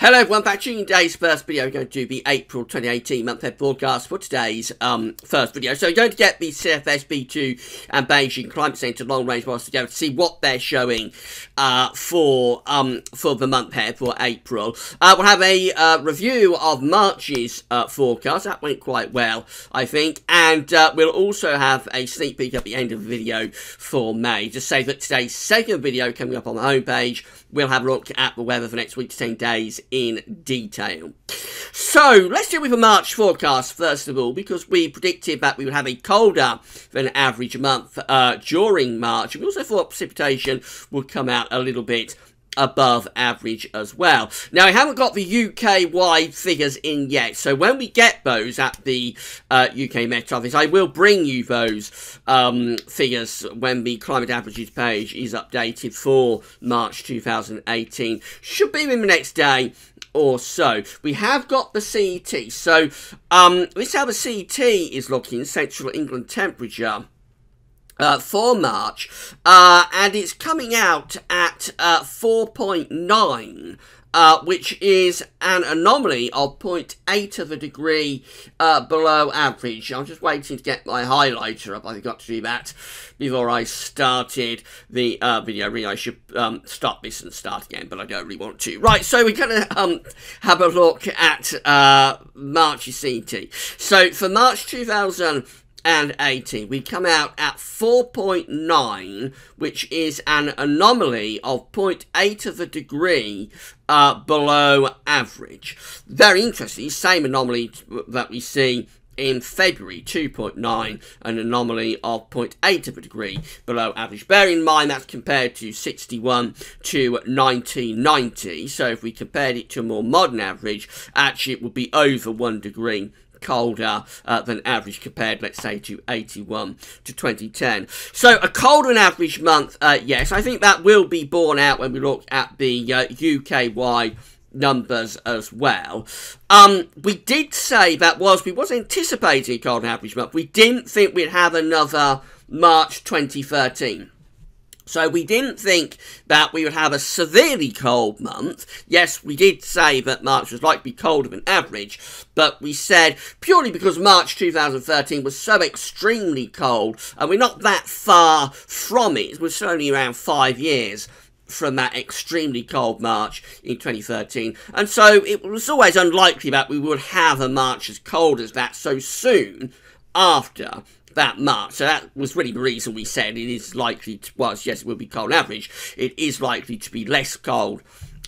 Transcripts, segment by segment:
Hello everyone, back to today's first video. We're going to do the April 2018 month-end forecast for today's first video. So we're going to get the CFS B2 and Beijing Climate Centre long-range models together to see what they're showing for the month-end for April. We'll have a review of March's forecast. That went quite well, I think. And we'll also have a sneak peek at the end of the video for May. Just say that today's second video coming up on the homepage, we'll have a look at the weather for next week to 10 days in detail. So, let's deal with the March forecast first of all, because we predicted that we would have a colder than average month during March. We also thought precipitation would come out a little bit above average as well. Now, I haven't got the UK-wide figures in yet, so when we get those at the UK Met Office, I will bring you those figures when the climate averages page is updated for March 2018. Should be in the next day or so. We have got the CET, so this is how the CET is looking, Central England temperature for March, and it's coming out at 4.9, which is an anomaly of 0.8 of a degree below average. I'm just waiting to get my highlighter up. I forgot to do that before I started the video. Really, I should stop this and start again, but I don't really want to. Right, so we're going to have a look at March's CET. So for March 2018, we come out at 4.9, which is an anomaly of 0.8 of a degree below average. Very interesting, same anomaly that we see in February, 2.9, an anomaly of 0.8 of a degree below average. Bear in mind that's compared to 61 to 1990, so if we compared it to a more modern average, actually it would be over 1 degree colder than average compared, let's say, to 81 to 2010. So a colder than average month, yes, I think that will be borne out when we look at the UK-wide numbers as well. We did say that we was anticipating a cold than average month. We didn't think we'd have another March 2013. So we didn't think that we would have a severely cold month. Yes, we did say that March was likely to be colder than average, but we said purely because March 2013 was so extremely cold, and we're not that far from it. It was only around 5 years from that extremely cold March in 2013, and so it was always unlikely that we would have a March as cold as that so soon after that March. So that was really the reason we said it is likely to, well, yes, it will be cold on average. It is likely to be less cold,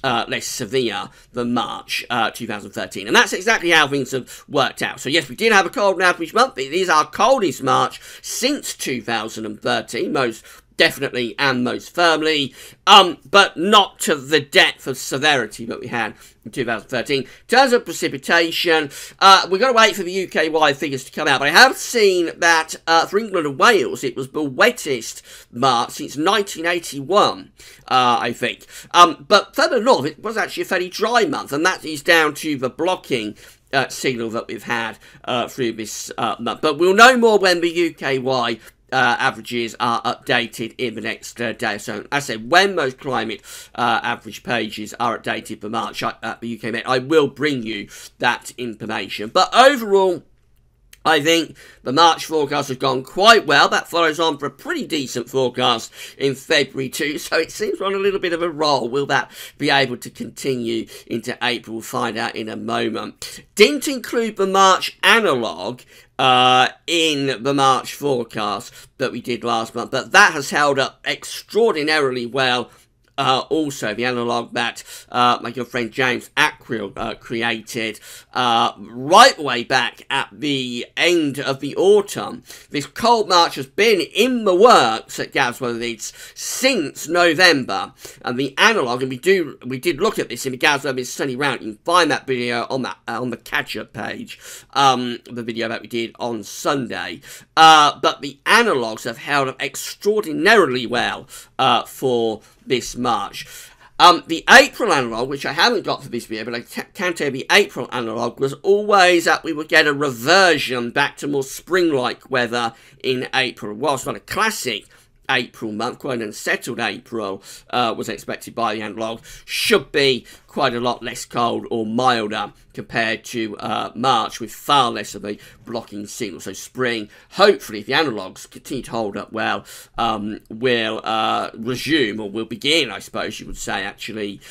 less severe than March 2013. And that's exactly how things have worked out. So yes, we did have a cold on average month. It is our coldest March since 2013, most definitely and most firmly, but not to the depth of severity that we had in 2013. In terms of precipitation, we've got to wait for the UK-wide figures to come out, but I have seen that for England and Wales, it was the wettest March since 1981, I think. But further north, it was actually a fairly dry month, and that is down to the blocking signal that we've had through this month. But we'll know more when the UK-wide averages are updated in the next day. So, as I said, when most climate average pages are updated for March at the UK Met, I will bring you that information. But overall, I think the March forecast has gone quite well. That follows on for a pretty decent forecast in February too, so it seems we're on a little bit of a roll. Will that be able to continue into April? We'll find out in a moment. Didn't include the March analogue in the March forecast that we did last month, but that has held up extraordinarily well. Also, the analogue that my good friend James Ackrill created right way back at the end of the autumn. This cold March has been in the works at Gavsweather Leeds since November, and the analogue, and we did look at this in the Gavsweather Sunny Round. You can find that video on that on the catch-up page, the video that we did on Sunday. But the analogues have held up extraordinarily well for this March. The April analogue, which I haven't got for this video, but I can tell you the April analogue was always that we would get a reversion back to more spring-like weather in April. Whilst not a classic April month, quite an unsettled April was expected by the analog, should be quite a lot less cold or milder compared to March, with far less of a blocking signal. So spring, hopefully, if the analogues continue to hold up well, will resume, or will begin, I suppose you would say, actually,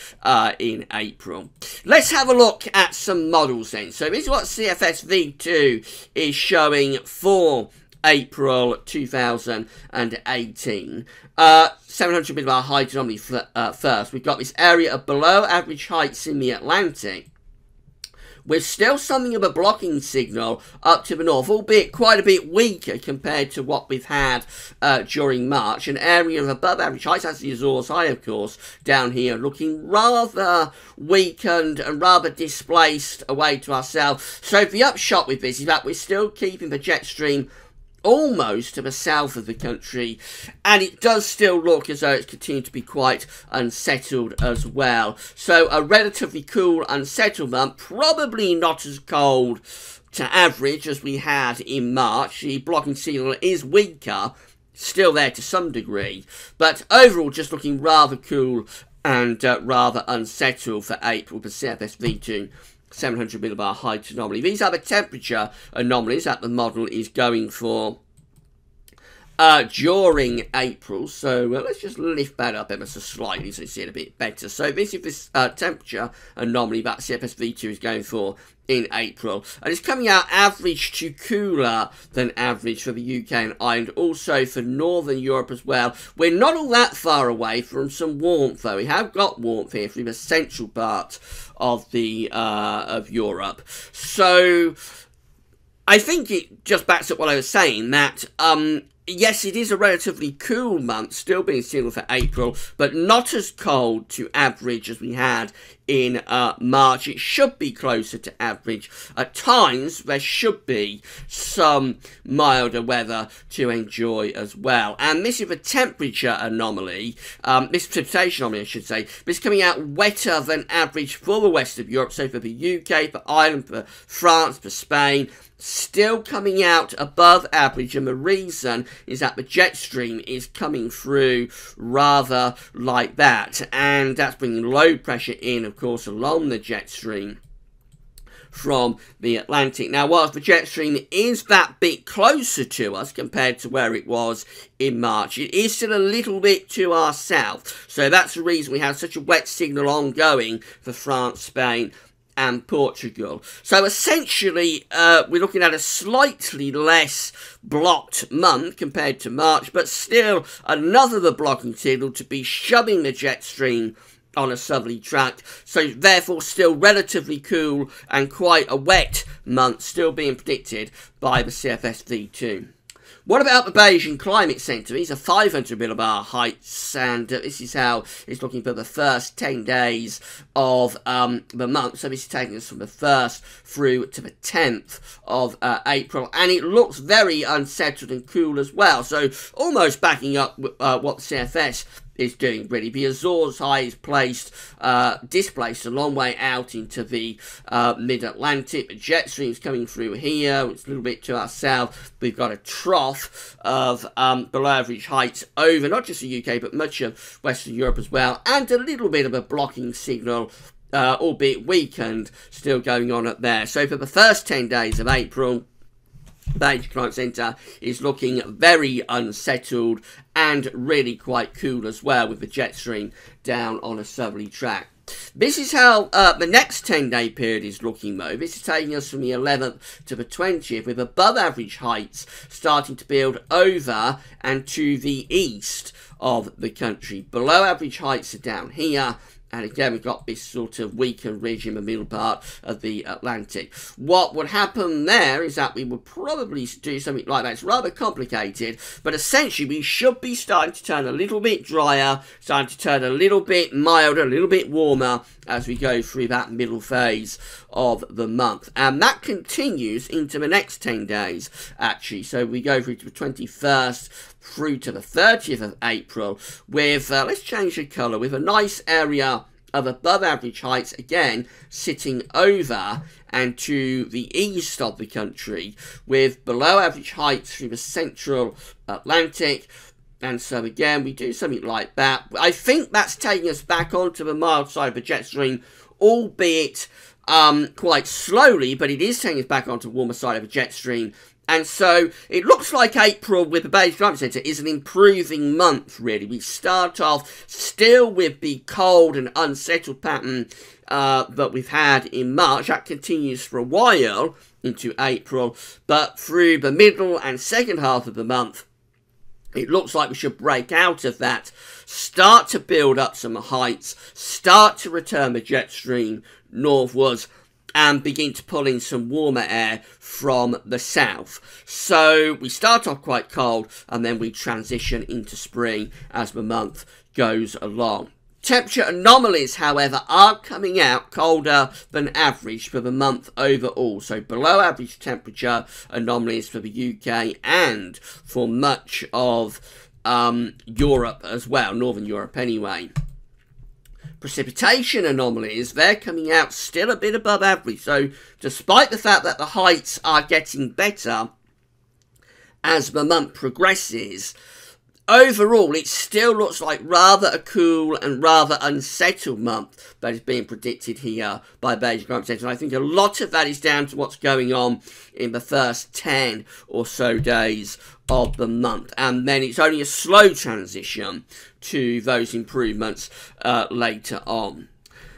in April. Let's have a look at some models then. So this is what CFS V2 is showing for April 2018. 700 millibar height anomaly first. We've got this area of below average heights in the Atlantic, with still something of a blocking signal up to the north, albeit quite a bit weaker compared to what we've had during March. An area of above average heights, that's the Azores High, of course, down here, looking rather weakened and rather displaced away to ourselves. So the upshot with this is that we're still keeping the jet stream almost to the south of the country, and it does still look as though it's continued to be quite unsettled as well. So a relatively cool, unsettled month, probably not as cold to average as we had in March. The blocking signal is weaker, still there to some degree, but overall just looking rather cool and rather unsettled for April for CFS V2. 700 millibar height anomaly. These are the temperature anomalies that the model is going for during April. So let's just lift that up ever so slightly so you see it a bit better. So this is this temperature anomaly that CFS V2 is going for in April, and it's coming out average to cooler than average for the UK and Ireland, also for Northern Europe as well. We're not all that far away from some warmth, though. We have got warmth here from the central part of the of Europe. So I think it just backs up what I was saying, that yes, it is a relatively cool month, still being signalled for April, but not as cold to average as we had in March. It should be closer to average. At times, there should be some milder weather to enjoy as well. And this is a temperature anomaly, this precipitation anomaly, I should say. This is coming out wetter than average for the west of Europe, so for the UK, for Ireland, for France, for Spain. Still coming out above average, and the reason is that the jet stream is coming through rather like that, and that's bringing low pressure in, of course, along the jet stream from the Atlantic. Now, whilst the jet stream is that bit closer to us compared to where it was in March, it is still a little bit to our south, so that's the reason we have such a wet signal ongoing for France, Spain and Portugal. So essentially, we're looking at a slightly less blocked month compared to March, but still another the blocking signal to be shoving the jet stream on a southerly track. So therefore still relatively cool and quite a wet month still being predicted by the CFS V2. What about the Beijing Climate Centre? These are 500 millibar heights, and this is how it's looking for the first 10 days of the month. So this is taking us from the 1st through to the 10th of April, and it looks very unsettled and cool as well. So almost backing up what the CFS is doing, really. The Azores High is displaced a long way out into the mid-Atlantic. The jet stream's coming through here. It's a little bit to our south. We've got a trough of below average heights over not just the UK, but much of Western Europe as well, and a little bit of a blocking signal, albeit weakened, still going on up there. So for the first 10 days of April, Beijing Climate Centre is looking very unsettled and really quite cool as well, with the jet stream down on a southerly track. This is how the next 10-day period is looking, though. This is taking us from the 11th to the 20th, with above average heights starting to build over and to the east of the country. Below average heights are down here, and again, we've got this sort of weakened ridge in the middle part of the Atlantic. What would happen there is that we would probably do something like that. It's rather complicated, but essentially we should be starting to turn a little bit drier, starting to turn a little bit milder, a little bit warmer as we go through that middle phase of the month. And that continues into the next 10 days, actually. So we go through to the 21st through to the 30th of April with, let's change the colour, with a nice area of above average heights, again, sitting over and to the east of the country, with below average heights through the central Atlantic, And so again, we do something like that. I think that's taking us back onto the mild side of the jet stream, albeit quite slowly, but it is taking us back onto the warmer side of the jet stream. And so it looks like April with the Beijing Climate Centre is an improving month, really. We start off still with the cold and unsettled pattern that we've had in March. That continues for a while into April, but through the middle and second half of the month, it looks like we should break out of that, start to build up some heights, start to return the jet stream northwards, and begin to pull in some warmer air from the south. So we start off quite cold, and then we transition into spring as the month goes along. Temperature anomalies, however, are coming out colder than average for the month overall. So below average temperature anomalies for the UK and for much of Europe as well, Northern Europe anyway. Precipitation anomalies, they're coming out still a bit above average. So despite the fact that the heights are getting better as the month progresses, overall it still looks like rather a cool and rather unsettled month that is being predicted here by Beijing Climate Centre. And I think a lot of that is down to what's going on in the first 10 or so days of the month, and then it's only a slow transition to those improvements later on.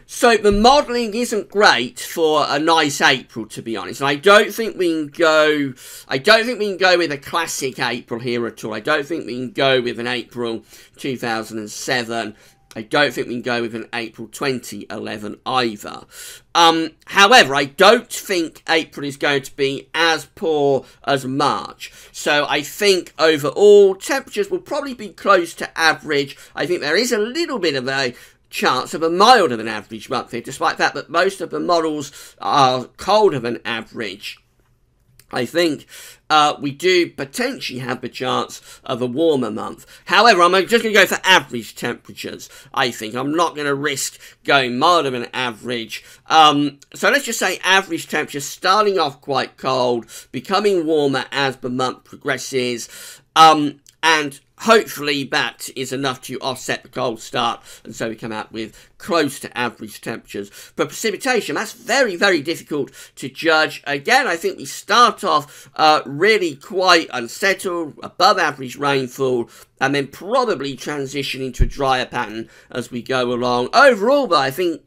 So the modelling isn't great for a nice April, to be honest. And I don't think we can go with a classic April here at all. I don't think we can go with an April 2007. I don't think we can go with an April 2011 either. However, I don't think April is going to be as poor as March. So I think overall temperatures will probably be close to average. I think there is a little bit of a chance of a milder than average month here, despite the fact that most of the models are colder than average. I think we do potentially have the chance of a warmer month. However, I'm just going to go for average temperatures, I think. I'm not going to risk going milder than average. So let's just say average temperatures starting off quite cold, becoming warmer as the month progresses, and hopefully that is enough to offset the cold start, and so we come out with close to average temperatures. For precipitation, that's very, very difficult to judge. Again, I think we start off really quite unsettled, above average rainfall, and then probably transition into a drier pattern as we go along. Overall, though, I think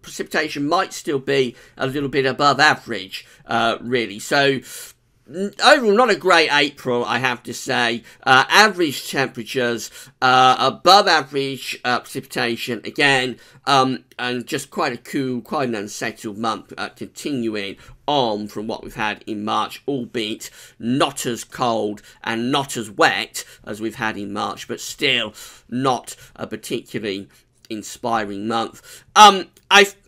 precipitation might still be a little bit above average, really. So overall, not a great April, I have to say. Average temperatures, above average precipitation, again, and just quite a cool, quite an unsettled month, continuing on from what we've had in March, albeit not as cold and not as wet as we've had in March, but still not a particularly inspiring month. I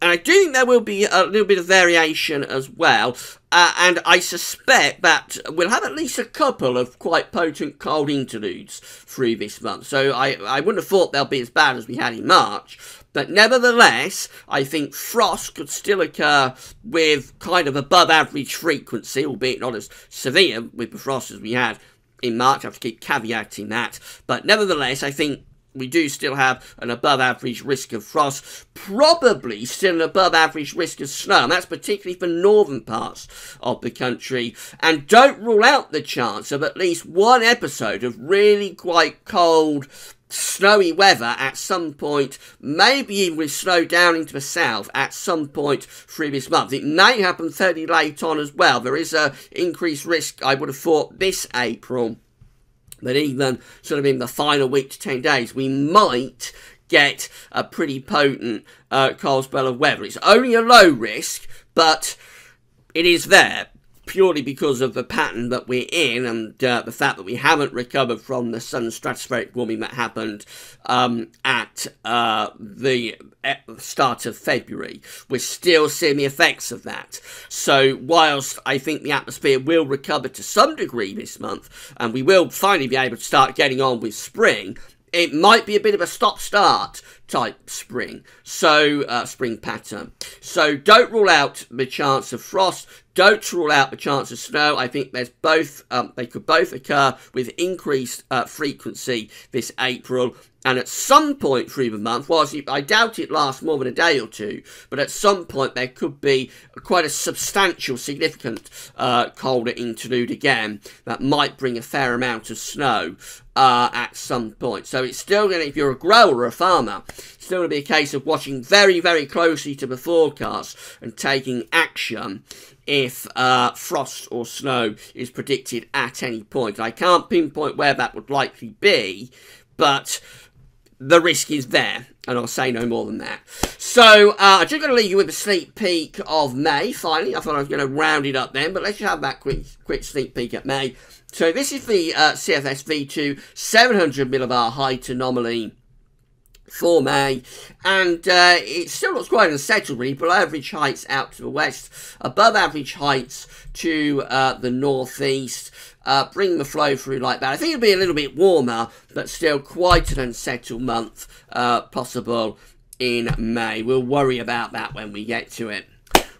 do think there will be a little bit of variation as well, and I suspect that we'll have at least a couple of quite potent cold interludes through this month. So I wouldn't have thought they'll be as bad as we had in March, but nevertheless, I think frost could still occur with kind of above average frequency, albeit not as severe with the frost as we had in March. I have to keep caveating that, but nevertheless, I think we do still have an above average risk of frost, probably still an above average risk of snow, and that's particularly for northern parts of the country. And don't rule out the chance of at least one episode of really quite cold, snowy weather at some point, maybe even with snow down into the south at some point through this month. It may happen fairly late on as well. There is an increased risk, I would have thought, this April, that even sort of in the final week to 10 days, we might get a pretty potent cold spell of weather. It's only a low risk, but it is there, purely because of the pattern that we're in, and the fact that we haven't recovered from the sudden stratospheric warming that happened at the start of February. We're still seeing the effects of that. So whilst I think the atmosphere will recover to some degree this month, and we will finally be able to start getting on with spring, it might be a bit of a stop-start type spring, so spring pattern. So don't rule out the chance of frost. don't rule out the chance of snow. I think there's both. They could both occur with increased frequency this April. And at some point through the month, whilst I doubt it lasts more than a day or two, but at some point there could be quite a substantial, significant colder interlude again that might bring a fair amount of snow at some point. So it's still going to, if you're a grower or a farmer, it's still going to be a case of watching very, very closely to the forecast and taking action if frost or snow is predicted at any point. I can't pinpoint where that would likely be, but the risk is there, and I'll say no more than that. So, I'm just going to leave you with a sneak peek of May, finally. I thought I was going to round it up then, but let's just have that quick sneak peek at May. So, this is the CFS V2 700 millibar height anomaly for May, and it still looks quite unsettled really. Below average heights out to the west, above average heights to the northeast. Bring the flow through like that. I think it'll be a little bit warmer, but still quite an unsettled month possible in May. We'll worry about that when we get to it.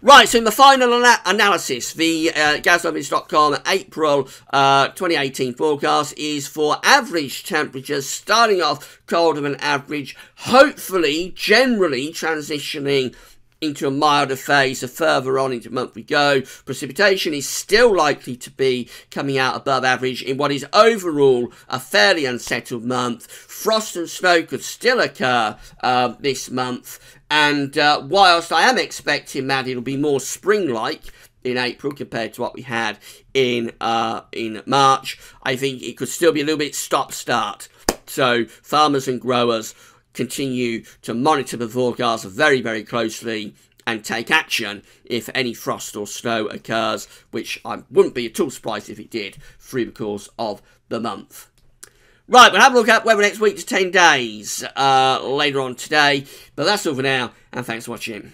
Right, so in the final analysis, the gaslovins.com April 2018 forecast is for average temperatures starting off colder than average, hopefully, generally transitioning into a milder phase the further on into the month we go. Precipitation is still likely to be coming out above average in what is overall a fairly unsettled month. Frost and snow could still occur this month, and whilst I am expecting that it'll be more spring-like in April compared to what we had in March, I think it could still be a little bit stop-start. So farmers and growers continue to monitor the forecast very, very closely and take action if any frost or snow occurs, which I wouldn't be at all surprised if it did through the course of the month. Right, we'll have a look at weather next week to 10 days later on today, but that's all for now, and thanks for watching.